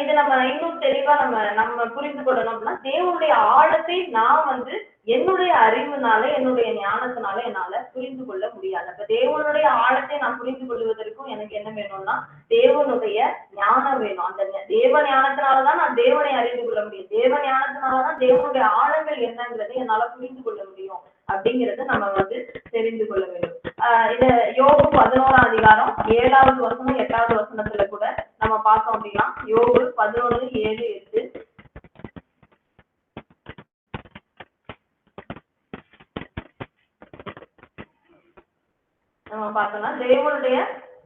இது நம்ம இன்னும் தெளிவா நம்ம புரிந்து கொள்ளணும் அப்படின்னா தேவனுடைய ஆழத்தை நான் வந்து என்னுடைய அறிவுனால, என்னுடைய ஞானத்தினால என்னால புரிந்து கொள்ள முடியாது. அப்ப தேவனுடைய ஆழத்தை நான் புரிந்து கொள்வதற்கும் எனக்கு என்ன வேணும்னா தேவனுடைய ஞானம் வேணும். அந்த தேவ ஞானத்தினாலதான் நான் தேவனை அறிந்து கொள்ள முடியும். தேவ ஞானத்தினாலதான் தேவனுடைய ஆழங்கள் என்னங்கிறதை என்னால புரிந்து கொள்ள முடியும் அப்படிங்கறத நம்ம வந்து தெரிந்து கொள்ள வேண்டும். இது யோபு 11ஆம் அதிகாரம் 7வது வசனம் 8வது வசனத்துல கூட நம்ம பார்த்தோம் அப்படின்னா யோபு 11:7-8. நம்ம பார்த்தோம்னா தேவனுடைய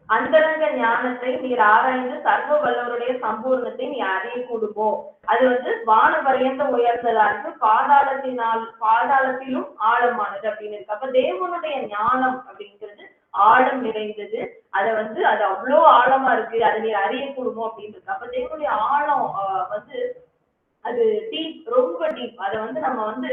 அந்தரங்க ஞானத்தை நீர் ஆராய்ந்து சர்வ வல்லவருடைய சம்பூர்ணத்தை நீ அறியக்கூடுமோ, அது வந்து வான பரியந்த உயர்ந்ததா இருக்கு, பாதாளத்திலும் ஆழமானது அப்படின்னு இருக்கு. அப்ப தேவனுடைய ஞானம் அப்படிங்கிறது ஆழம் நிறைந்தது, அதை வந்து அது அவ்வளோ ஆழமா இருக்கு, அதை நீர் அறியக்கூடுமோ அப்படின்னு இருக்கு. அப்ப தேவனுடைய ஆழம் வந்து அது டீப், ரொம்ப டீப். அதை வந்து நம்ம வந்து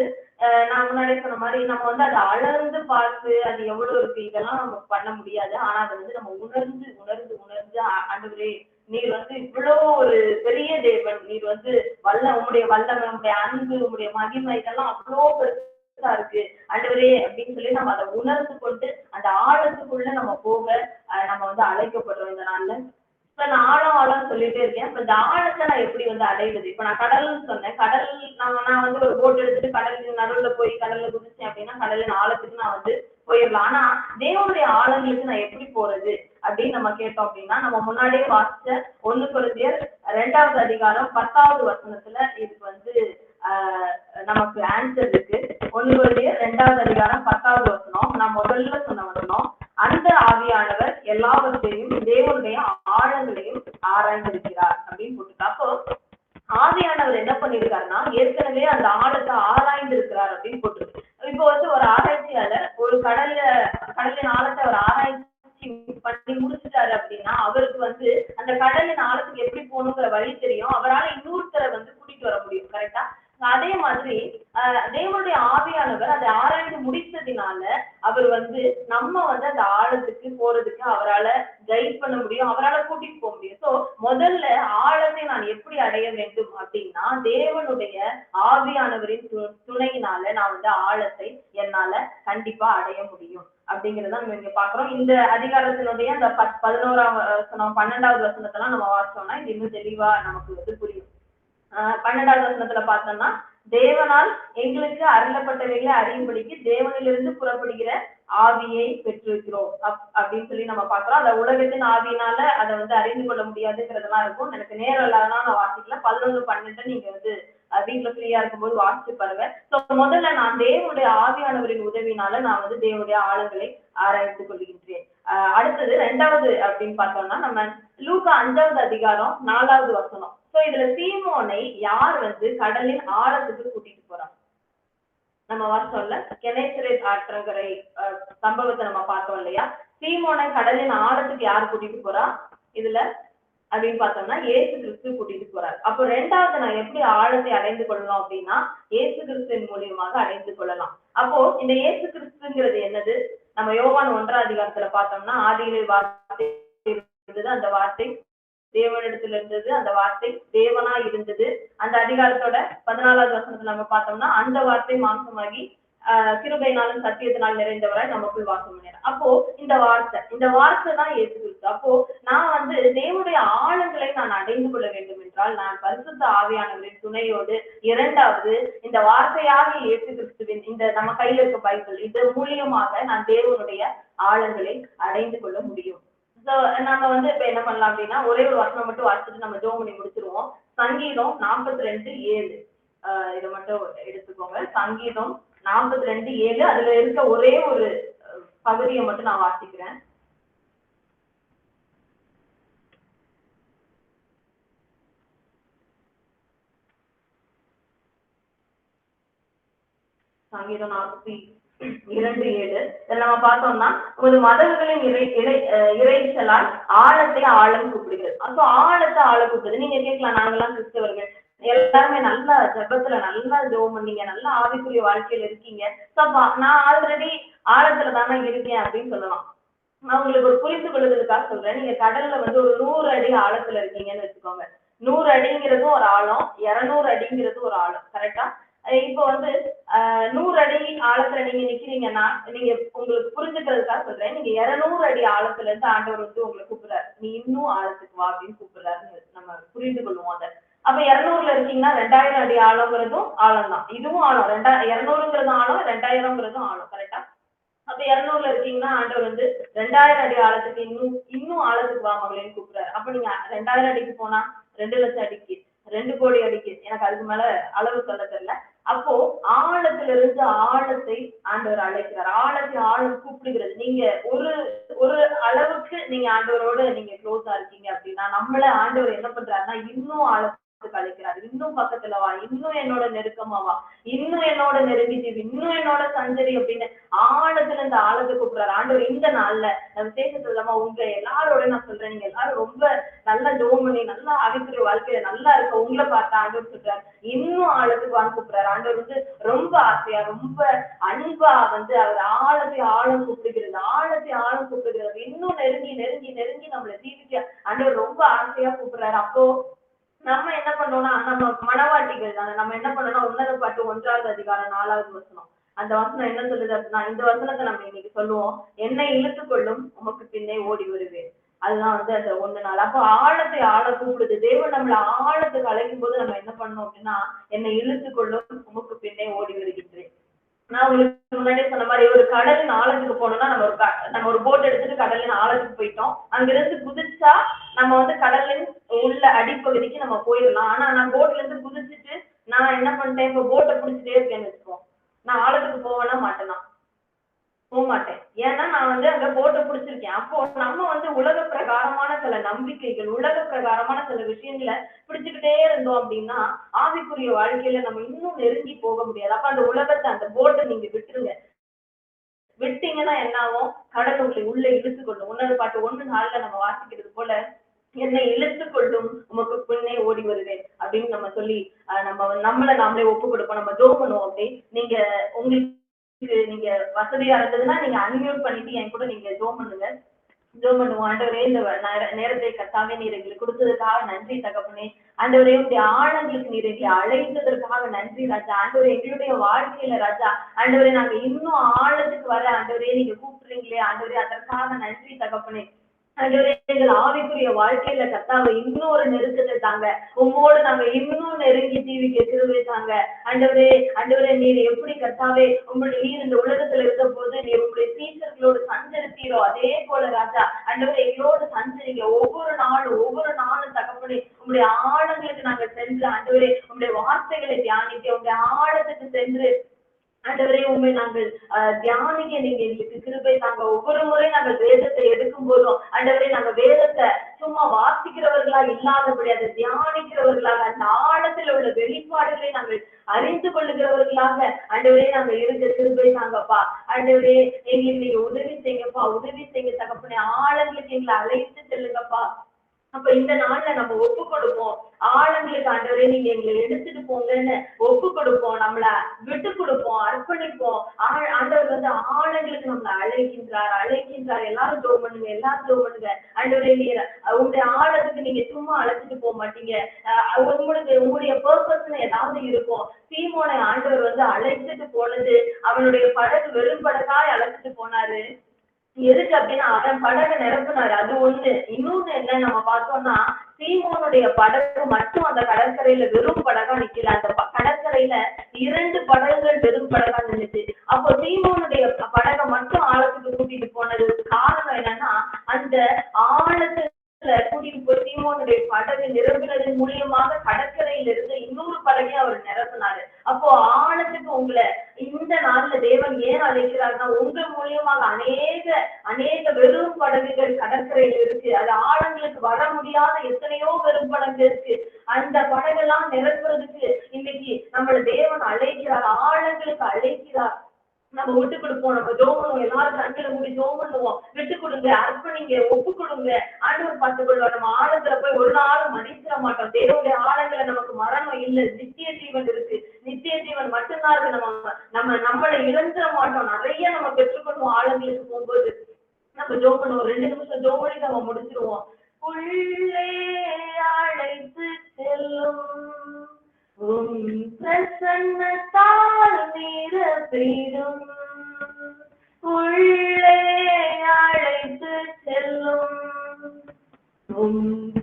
நான் முன்னாடி சொன்ன மாதிரி நம்ம வந்து அதை அளந்து பார்த்து அது எவ்வளவு இருக்கு இதெல்லாம் நம்ம பண்ண முடியாது. ஆனா அதை வந்து நம்ம உணர்ந்து உணர்ந்து உணர்ந்து ஆண்டவரே நீர் வந்து இவ்வளோ ஒரு பெரிய தேவன், நீர் வந்து உங்களுடைய வல்லமை, உங்களுடைய அன்பு, உங்களுடைய மகிமை இதெல்லாம் அவ்வளோ பெருசா இருக்கு ஆண்டவரே அப்படின்னு சொல்லி நம்ம அதை உணர்ந்து கொண்டு அந்த ஆழத்துக்குள்ள நம்ம போக நம்ம வந்து அழைக்கப்படுறோம் இந்த நாள்ல. இப்ப நான் ஆழம் சொல்லிட்டே இருக்கேன். இப்ப இந்த ஆழத்தை நான் எப்படி வந்து அடைவது? இப்ப நான் கடல்னு சொன்னேன். கடல் நான் வந்து ஒரு போட் எடுத்துட்டு கடலின் நடுவுல போய் கடல்ல குதிச்சேன் அப்படின்னா கடலின் ஆழத்துக்கு நான் வந்து போயிடலாம். ஆனா தேவனுடைய ஆழங்களுக்கு நான் எப்படி போறது அப்படின்னு நம்ம கேட்டோம் அப்படின்னா நம்ம முன்னாடியே வாசிச்ச 1 கொரிந்தியர் 2வது அதிகாரம் 10வது வசனத்துல இதுக்கு வந்து நமக்கு ஆன்சர் இருக்கு. 1 கொரிந்தியர் 2வது அதிகாரம் 10வது வசனம் நான் முதல்ல சொன்ன வசனம், அந்த ஆவியானவர் எல்லாவற்றையும் தேவனுடைய ஆழங்களையும் ஆராய்ந்திருக்கிறார் அப்படின்னு போட்டுருக்கா. அப்போ ஆவியானவர் என்ன பண்ணிருக்காருன்னா ஏற்கனவே அந்த ஆழத்தை ஆராய்ந்து இருக்கிறார் அப்படின்னு போட்டிருக்கு. இப்போ வந்து ஒரு ஆராய்ச்சியாளர் ஒரு கடலின் ஆழத்தை அவர் ஆராய்ச்சி பண்ணி முடிச்சுட்டாரு அப்படின்னா அவருக்கு வந்து அந்த கடலின் ஆழத்துக்கு எப்படி போகணுங்கிற வழி தெரியும். அவரால் இன்னொருத்தரை வந்து கூட்டிட்டு வர முடியும். கரெக்டா? அதே மாதிரி தேவனுடைய ஆவியானவர் அதை ஆராய்ந்து முடித்ததினால அவர் வந்து நம்ம வந்து அந்த ஆழத்துக்கு போறதுக்கு அவரால் கைட் பண்ண முடியும், அவரால் கூட்டிட்டு போக முடியும். ஸோ முதல்ல ஆழத்தை நான் எப்படி அடைய வேண்டும் அப்படின்னா தேவனுடைய ஆவியானவரின் துணையினால நான் வந்து ஆழத்தை என்னால கண்டிப்பா அடைய முடியும் அப்படிங்கிறத நம்ம இங்க பாக்குறோம். இந்த அதிகாரத்தினுடைய அந்த 11ஆம் வசனம் 12வது வசனத்தெல்லாம் நம்ம வாசிச்சோம்னா இது இன்னும் தெளிவா நமக்கு வந்து புரியும். 12வது வசனத்துல பார்த்தோம்னா தேவனால் எங்களுக்கு அருளப்பட்டவைகளை அறியும்படிக்கு தேவனிலிருந்து புறப்படுகிற ஆவியை பெற்றிருக்கிறோம் அப்படின்னு சொல்லி நம்ம பாக்குறோம். அந்த உலகத்தின் ஆவியினால அதை வந்து அறிந்து கொள்ள முடியாதுங்கிறதெல்லாம் இருக்கும். எனக்கு நேரம் இல்லாதனா நான் வாசிக்கல. 11-12 நீங்க வந்து வீட்டுல ஃப்ரீயா இருக்கும்போது வாசிச்சு பாருங்க. ஸோ முதல்ல நான் தேவனுடைய ஆவியானவரின் உதவினால நான் வந்து தேவனுடைய ஆழங்களை ஆராய்ந்து கொள்கின்றேன். அடுத்தது 2வது அப்படின்னு பார்த்தோம்னா நம்ம லூக்கா 5வது அதிகாரம் 4வது வசனம். சோ இதுல சீமோனை யார் வந்து கடலின் ஆழத்துக்கு கூட்டிட்டு போறாங்க? நம்ம வாசல்ல கெனேசரேத் ஆற்றங்கரை சம்பவத்தை நம்ம பார்த்தோம் இல்லையா? சீமோனை கடலின் ஆழத்துக்கு யார் கூட்டிட்டு போறா? இதுல அப்படின்னு பார்த்தோம்னா இயேசு கிறிஸ்து கூட்டிட்டு போறாரு. அப்போ ரெண்டாவது நான் எப்படி ஆழத்தை அடைந்து கொள்ளலாம் அப்படின்னா இயேசு கிறிஸ்துவின் மூலியமாக அடைந்து கொள்ளலாம். அப்போ இந்த இயேசு கிறிஸ்துங்கிறது என்னது? நம்ம யோவான் 1 பார்த்தோம்னா ஆதியிலே வார்த்தை இருந்தது, அந்த வார்த்தை தேவனிடத்துல இருந்தது, அந்த வார்த்தை தேவனா இருந்தது. அந்த அதிகாரத்தோட 14வது நம்ம பார்த்தோம்னா அந்த வார்த்தை மாம்சமாகி கிருபையினாலும் சத்தியத்தினால் நிறைந்தவராய் நமக்குள் வாசம் பண்ணினார். அப்போ இந்த வார்த்தை தான் இயேசு கிறிஸ்து. அப்போ நான் வந்து தேவனுடைய ஆழங்களை நான் அடைந்து கொள்ள வேண்டும் என்றால் நான் பரிசுத்த ஆவியானவரின் துணையோடு, இரண்டாவது இந்த வார்த்தையாக இயேசு கிறிஸ்துவின் இந்த நம்ம கையில இருக்க பைபிள் இது மூலியமாக நான் தேவனுடைய ஆழங்களை அடைந்து கொள்ள முடியும். நம்ம வந்து இப்ப என்ன பண்ணலாம் அப்படின்னா ஒரே ஒரு வசனம் மட்டும் வாசிச்சுட்டு நம்ம ஜெபம் பண்ணி முடிச்சிருவோம். சங்கீதம் 42:7 இதை மட்டும் எடுத்துக்கோங்க. சங்கீதம் 42:7 அதுல இருக்க ஒரே ஒரு பகுதியை மட்டும் நான் வாசிக்கிறேன். சங்கீதம் 42:7 நம்ம பார்த்தோம்னா ஒரு மதங்களின் இறைச்சலால் ஆழத்தை ஆழம் கூப்பிடுகிறது. அப்போ ஆழத்தை ஆழ கூப்பிடுது. நீங்க கேட்கலாம், நாங்கெல்லாம் கிறிஸ்தவர்கள் எல்லாருமே நல்லா ஜெபத்துல நல்லா ஜெபம் பண்ணீங்க, நல்லா ஆவிக்குரிய வாழ்க்கையில இருக்கீங்க, நான் ஆல்ரெடி ஆழத்துல தானே இருக்கேன் அப்படின்னு சொல்லலாம். நான் உங்களுக்கு ஒரு புரிந்து கொள்ளுதலுக்காக சொல்றேன். நீங்க கடல்ல வந்து ஒரு 100 அடி ஆழத்துல இருக்கீங்கன்னு வச்சுக்கோங்க. 100 அடிங்கிறதும் ஒரு ஆழம், 200 அடிங்கிறது ஒரு ஆழம். கரெக்டா? இப்போ வந்து 100 அடி ஆழத்துல நீங்க நிக்கிறீங்கன்னா நீங்க உங்களுக்கு புரிஞ்சுக்கிறதுக்காக சொல்றேன். நீங்க 200 அடி ஆழத்துல இருந்து ஆண்டவர் வந்து உங்களை கூப்பிடுறாரு, நீ இன்னும் ஆழத்துக்கு வா அப்படின்னு கூப்பிடுறாருன்னு நம்ம புரிந்து கொள்ளுவோம் அதை. அப்ப 200ல இருக்கீங்கன்னா 2000 அடி ஆழங்கிறதும் ஆழம் தான், இதுவும் ஆழம். 200ங்கிறதும் ஆழம், 2000ங்கிறதும் ஆழம். கரெக்டா? அப்ப 200ல இருக்கீங்கன்னா ஆண்டவர் வந்து 2000 அடி ஆழத்துக்கு இன்னும் ஆழத்துக்கு வா மகளேன்னு கூப்பிடுறாரு. அப்ப நீங்க 2000 அடிக்கு போனா 2 லட்சம் அடிக்கு, 2 கோடி அடிக்கு, எனக்கு அதுக்கு மேல அளவு சொல்ல தெரியல. அப்போ ஆழத்துல இருந்து ஆழத்தை ஆண்டவர் அழைக்கிறார். ஆழத்தை ஆழம் கூப்பிடுகிறது. நீங்க ஒரு அளவுக்கு நீங்க ஆண்டவரோட நீங்க க்ளோஸா இருக்கீங்க அப்படின்னா நம்மள ஆண்டவர் என்ன பண்றாருன்னா இன்னும் ஆழத்துக்கு அழைக்கிறாரு. இன்னும் பக்கத்துல வா, இன்னும் என்னோட நெருக்கமா வா, இன்னும் என்னோட நெருங்கி இன்னும் என்னோட சஞ்சரி அப்படின்னு ஆழத்துல இருந்து ஆழத்தை கூப்பிடுறாரு ஆண்டவர். இந்த நாள்ல விசேஷத்துல இல்லாம உங்க எல்லாரோட நான் சொல்றேன், நீங்க எல்லாரும் ரொம்ப நல்லா ஜெபம் பண்ணி நல்லா ஆவிக்குரிய வாழ்க்கையில நல்லா இருக்க உங்களை பார்த்து ஆண்டவர் சொல்றாரு இன்னும் ஆழத்துக்கு வாங்க கூப்பிடுறாரு. ஆண்டவர் வந்து ரொம்ப ஆசையா ரொம்ப அன்பா வந்து அவர் ஆழத்தை ஆழம் கூப்பிடுகிறது, ஆழத்தை ஆழம் கூப்பிடுகிறது. இன்னும் நெருங்கி நெருங்கி நெருங்கி நம்மளை ஜீவிக்க ஆண்டவர் ரொம்ப ஆசையா கூப்பிடுறாரு. அப்போ நம்ம என்ன பண்ணோம்னா நம்ம மனவாட்டிகள் தானே, நம்ம என்ன பண்ணோம்னா உன்னத பாட்டு 1வது அதிகாரம் 4வது வசனம், அந்த வசனம் என்ன சொல்லுது அப்படின்னா இந்த வசனத்தை நம்ம இன்னைக்கு சொல்லுவோம், என்னை இழுத்துக்கொள்ளும் உமக்கு பின்னே ஓடி வருவேன். அதுதான் வந்து அந்த 1 நாள். அப்போ ஆழத்தை ஆழ கூப்பிடுது. தேவன் நம்மள ஆழத்துக்கு அழைக்கும் போது நம்ம என்ன பண்ணணும் அப்படின்னா என்னை இழுத்துக்கொள்ளும் உமக்கு பின்னே ஓடி வருகின்றேன். நான் உங்களுக்கு முன்னாடியே சொன்ன மாதிரி ஒரு கடலின் ஆழத்துக்கு போனோம்னா நம்ம ஒரு போட் எடுத்துட்டு கடலின் ஆழத்துக்கு போயிட்டோம். அங்கிருந்து குதிச்சா நம்ம வந்து கடலின் உள்ள அடிப்பகுதிக்கு நம்ம போயிடலாம். ஆனா நான் போட்ல இருந்து குதிச்சுட்டு நான் என்ன பண்ணிட்டேன், இப்ப போட்டை பிடிச்சிட்டே இருக்கேன்னு வச்சுக்கோம், நான் ஆழத்துக்கு போவேன்னா மாட்டேனா? போக மாட்டேன். ஏன்னா நான் வந்து அங்க போட்டை பிடிச்சிருக்கேன். அப்போ நம்ம வந்து உலக பிரகாரமான சில நம்பிக்கைகள், உலக பிரகாரமான சில விஷயங்களை பிடிச்சுக்கிட்டே இருந்தோம் அப்படின்னா ஆவிக்குரிய வாழ்க்கையில நம்ம இன்னும் நெருங்கி போக முடியாது. அப்ப அந்த உலகத்தை அந்த போட்டை நீங்க விட்டுருங்க. விட்டீங்கன்னா என்ன ஆகும், கடல் உள்ள இழுத்துக்கொள்ளும். 1வது பாட்டு 1:4 நம்ம வாசிக்கிறது போல என்னை இழுத்துக்கொள்ளும் உமக்கு பின்னே ஓடி வருவேன் அப்படின்னு நம்ம சொல்லி நம்மளை நாமளே ஒப்பு கொடுப்போம். நம்ம ஜெபம் பண்ணுவோம். அப்படி நீங்க உங்களுக்கு நீங்க வசதியா இருந்ததுன்னா நீங்க அன்மியூட் பண்ணிட்டு என் கூட நீங்க ஜெபம் பண்ணுங்க. ஜெபம் பண்ணுவோம். ஆண்டவரே இந்த நேரத்தை கர்த்தாவே நீர் எங்களுக்கு கொடுத்ததுக்காக நன்றி தகப்பனே. ஆண்டவரே உடைய ஆழங்களுக்கு நீர் எங்களை அழைத்ததற்காக நன்றி ராஜா. ஆண்டவரே எங்களுடைய வாழ்க்கையில ராஜா ஆண்டவரே நாங்க இன்னும் ஆழத்துக்கு வர ஆண்டவரே நீங்க கூப்பிடுறீங்களே ஆண்டவரே, அதற்காக நன்றி தகப்பனே. ஆண்டவரே எங்கள் ஆவிக்குரிய வாழ்க்கையில கர்த்தாவை இன்னும் ஒரு நெருக்கத்தை தாங்க, உம்மோடு நாங்க இன்னும் நெருங்கி ஜீவிக்க கிருபை தாங்க. ஆண்டவரே நீர் எப்படி கர்த்தாவே நீர் இந்த உலகத்துல இருந்த போது நீர் உங்களுடைய சீசர்களோடு சஞ்சரித்தீரோ அதே போல ராஜா ஆண்டவரே எங்களோடு சஞ்சரிங்க. ஒவ்வொரு நாளும் தகப்பனே உங்களுடைய ஆழங்களுக்கு நாங்க சென்று ஆண்டவரே உங்களுடைய வார்த்தைகளை தியானிக்க உங்களுடைய ஆழத்துக்கு சென்று ஆண்டவரே உண்மை நாங்கள் தியானிக்க நீங்க எங்களுக்கு கிருபை தாங்க. ஒவ்வொரு முறை நாங்கள் வேதத்தை எடுக்கும் போதும் ஆண்டவரே நாங்க வேதத்தை சும்மா வாசிக்கிறவர்களா இல்லாதபடி அதை தியானிக்கிறவர்களாக அந்த ஆழத்தில் உள்ள வெளிப்பாடுகளை நாங்கள் அறிந்து கொள்ளுகிறவர்களாக ஆண்டவரே நாங்க இருக்க கிருபை தாங்கப்பா. ஆண்டவரே எங்களுக்கு நீங்க உதவி செய்யுங்கப்பா, உதவி செய்ய தகப்பனே. ஆழங்களுக்கு எங்களை அழைத்து செல்லுங்கப்பா. அப்ப இந்த நாள்ல நம்ம ஒப்பு கொடுப்போம். ஆழங்களுக்கு ஆண்டவரே நீங்க எங்களை எடுத்துட்டு போங்கன்னு ஒப்பு கொடுப்போம். நம்மள விட்டு கொடுப்போம், அர்ப்பணிப்போம். ஆண்டவர் வந்து ஆழங்களுக்கு நம்மள அழைக்கின்றார். எல்லாரும் ஜெபம் பண்ணுங்க, எல்லாரும் ஜெபம் பண்ணுங்க. ஆண்டவரே நீங்க உங்களுடைய ஆழத்துக்கு நீங்க சும்மா அழைச்சிட்டு போக மாட்டீங்க. உங்களுடைய பர்பஸ்ன்னு ஏதாவது இருக்கும். சீமோனை ஆண்டவர் வந்து அழைச்சிட்டு போனது, அவனுடைய படகு வெறும் படகாய் அழைச்சிட்டு போனாரு. எதுக்கு அப்படின்னா அவன் படகை நிரப்புனாரு. அது ஒண்ணு. இன்னொன்னு என்ன நம்ம பார்த்தோம்னா, சீமோனுடைய படகு மட்டும் அந்த கடற்கரையில வெறும் படகா நிக்கல. அந்த கடற்கரையில 2 படகுகள் வெறும் படகா நின்னுச்சு. அப்போ சீமோனுடைய படகை மட்டும் ஆழத்துக்கு கூட்டிட்டு போனது காரணம் என்னன்னா, அந்த ஆழத்துல கூட்டிட்டு போய் சீமோனுடைய படகு நிரம்பினதன் மூலியமாக கடற்கரையில இருந்து இன்னொரு படகை அவர் நிரப்பினாரு. அப்போ ஆழத்துக்கு உங்களை இந்த நாள்ல தேவன் ஏன் அழைக்கிறார்னா, உங்க மூலியமாக அநேக வெறும் படகுகள் கடற்கரையில இருக்கு. அது ஆழங்களுக்கு வர முடியாத எத்தனையோ வெறும் படகு இருக்கு. அந்த படகெல்லாம் நிரப்புறதுக்கு இன்னைக்கு நம்மள தேவன் அழைக்கிறார், ஆழங்களுக்கு அழைக்கிறார். நம்ம விட்டு கொடுப்போம், நம்ம ஜெபம் பண்ணுவோம், எல்லாரும் கண்களை மூடி ஜெபம் பண்ணுவோம். விட்டு கொடுங்க, அர்ப்பணிங்க, ஒப்பு கொடுங்க. ஆண்டவர் பார்த்துக்கொள்வார். நம்ம ஆழத்துல போய் ஒரு நாளும் மதிச்சிட மாட்டோம். தேவனுடைய ஆழங்களை நமக்கு மரணம் இல்லை, நித்திய ஜீவன் இருக்கு. நித்திய ஜீவன் மட்டும்தான் இருக்கு. நம்மளை இழந்துட மாட்டோம். நிறைய நம்ம பெற்றுக்கொள்வோம். ஆழங்களுக்கு போகும்போது நம்ம ஜெபம் பண்ணுவோம். 2 நிமிஷம் ஜெபம் பண்ணி நம்ம முடிச்சிருவோம். உள்ளே அழைத்து செல்லும் பிரசன்னத்தால் நிரப்பிடும், உள்ளே அழைத்து செல்லும்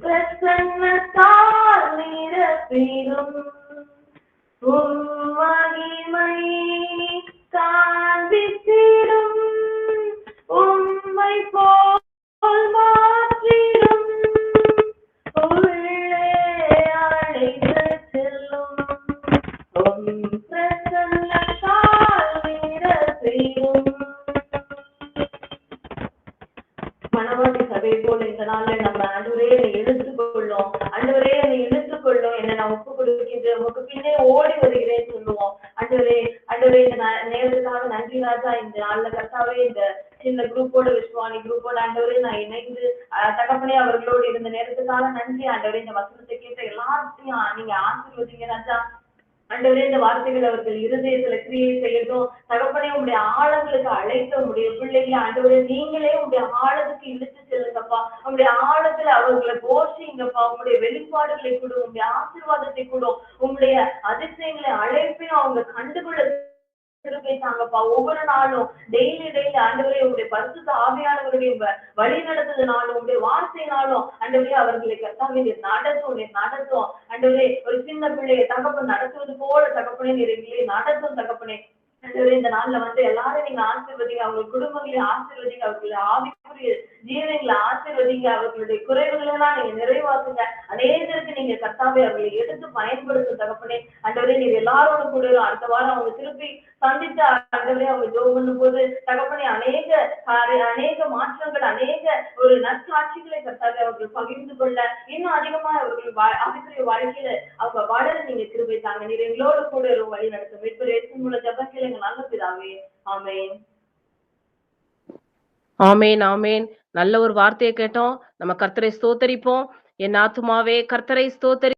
பிரசன்னத்தால் நிரப்பிடும், மகிமை காண்பித்திடும், உம்மை போல் மாற்றிடும், உள்ளே அழைத்து செல்லும் பிரசன்னத்தால் நிரப்பிடும். மனவாட்டி சபை போல இந்த நாள்ல நம்ம ஆண்டவரே என்னை எடுத்துக்கொள்ளும், ஆண்டவரே என்னை எடுத்துக்கொள்ளும், என்னை நான் ஒப்பு கொடுக்கின்றேன், உமக்கு பின்னே ஓடி வருகிறேன்னு சொல்லுவோம். ஆண்டவரே இந்த நேரத்துக்காக நன்றி ராஜா. இந்த நாள்ல கர்த்தாவே இந்த சின்ன குரூப்போட, விஸ்வானி குரூப்போட ஆண்டவரே நான் இணைந்து தகப்பனே அவர்களோடு இருந்த நேரத்துக்காக நன்றி. ஆண்டவரே இந்த வசனத்தை கேட்ட எல்லாத்தையும் நீங்க ஆசீர்வதிங்க ராஜா. ஆண்டவரே இந்த வார்த்தைகள் அவர்கள் இருதயத்துல கிரியை செய்யட்டும். தகப்பனே உங்களுடைய ஆழங்களுக்கு அழைத்த உங்களுடைய பிள்ளைகளை ஆண்டவரே நீங்களே உங்களுடைய ஆழத்துக்கு இழுத்து செல்லுங்கப்பா. உங்களுடைய ஆழத்துல அவர்களை போஷிங்கப்பா. உங்களுடைய வெளிப்பாடுகளை கொடு, உங்களுடைய ஆசீர்வாதத்தை கொடு, உங்களுடைய அதிசயங்களை அழைப்பையும் அவங்க கண்டுகொள்ள தாங்கப்பா. ஒவ்வொரு நாளும் டெய்லி ஆண்டவரே உங்களுடைய பரிசுத்த ஆவியானவருடைய வழி நடந்ததுனாலும் உங்களுடைய வார்த்தையினாலும் ஆண்டவரே அவர்களை கர்த்தாவே நடத்தும். ஆண்டவரே ஒரு சின்ன பிள்ளையை தகப்பன் நடத்துவது போல தகப்பனே நீரை நடத்தும் தகப்பனே. ஆண்டவரே இந்த நாள்ல வந்து எல்லாரும் நீங்க ஆசீர்வதிங்க, அவங்க குடும்பங்களையும் ஆசீர்வதிங்க, அவர்களுடைய ஆவிக்குரிய ஜீவங்களை ஆசீர்வதிங்க, அவர்களுடைய குறைவுகளை எல்லாம் நீங்க நிறைவாக்குங்க. அநேகருக்கு நீங்க கர்த்தாவே அவர்களை எடுத்து பயன்படுத்தும் தகப்பனே. ஆண்டவரே நீங்க எல்லாரோட கூட அடுத்த வாரம் அவங்க திருப்பி சந்தித்த ஆண்டவரே அவங்க ஜெபம் பண்ணும் போது தகப்பனே அநேக மாற்றங்கள், அநேக ஒரு நற்சாட்சிகளை கர்த்தாவே அவர்கள் பகிர்ந்து கொள்ள இன்னும் அதிகமா அவர்கள் ஆவிக்குரிய வாழ்க்கையில அவங்க வளர நீங்க கிருபை தாங்க. நீர் எங்களோடு கூட வழி நடத்தும். மீட்பர் இயேசுவின் மூலம் ஜெபங்கள் எங்க நல்ல பிதாவே. ஆமென். ஆமேன் ஆமேன். நல்ல ஒரு வார்த்தையை கேட்டோம். நம்ம கர்த்தரை ஸ்தோத்தரிப்போம். என் ஆத்துமாவே கர்த்தரை ஸ்தோத்தரி.